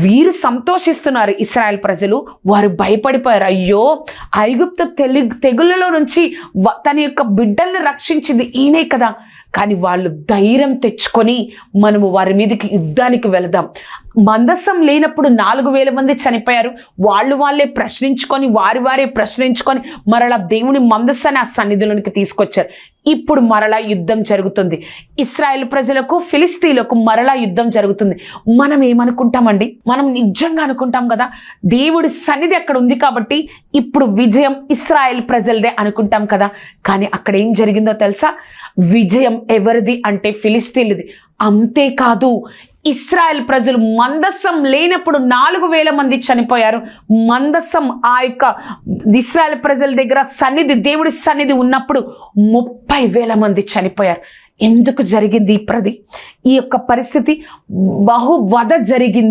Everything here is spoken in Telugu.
వీరు సంతోషిస్తున్నారు, ఇశ్రాయేల్ ప్రజలు వారు భయపడిపోయారు. అయ్యో, ఐగుప్తు తెగుళ్ళలో నుంచి తన యొక్క బిడ్డల్ని రక్షించింది ఈయనే కదా. కానీ వాళ్ళు ధైర్యం తెచ్చుకొని మనము వారి మీదకి యుద్ధానికి వెళదాం. మందసం లేనప్పుడు 4,000 మంది చనిపోయారు. వాళ్ళే ప్రశ్నించుకొని వారే ప్రశ్నించుకొని మరలా దేవుని మందసాన్ని ఆ సన్నిధిలోనికి తీసుకొచ్చారు. ఇప్పుడు మరలా యుద్ధం జరుగుతుంది. ఇశ్రాయేల్ ప్రజలకు ఫిలిస్తీన్లకు మరలా యుద్ధం జరుగుతుంది. మనం ఏమనుకుంటామండి? మనం నిజంగా అనుకుంటాం కదా, దేవుడి సన్నిధి అక్కడ ఉంది కాబట్టి ఇప్పుడు విజయం ఇశ్రాయేల్ ప్రజలదే అనుకుంటాం కదా. కానీ అక్కడ ఏం జరిగిందో తెలుసా? విజయం ఎవరిది అంటే ఫిలిస్తీన్లది. అంతేకాదు, ఇశ్రాయేల్ ప్రజలు మందసం లేనప్పుడు 4,000 మంది చనిపోయారు. మందసం ఆ యొక్క ఇశ్రాయేల్ ప్రజల దగ్గర దేవుడి సన్నిధి ఉన్నప్పుడు 30,000 మంది చనిపోయారు. ఎందుకు జరిగింది ఈ యొక్క పరిస్థితి? బహువధ జరిగింది.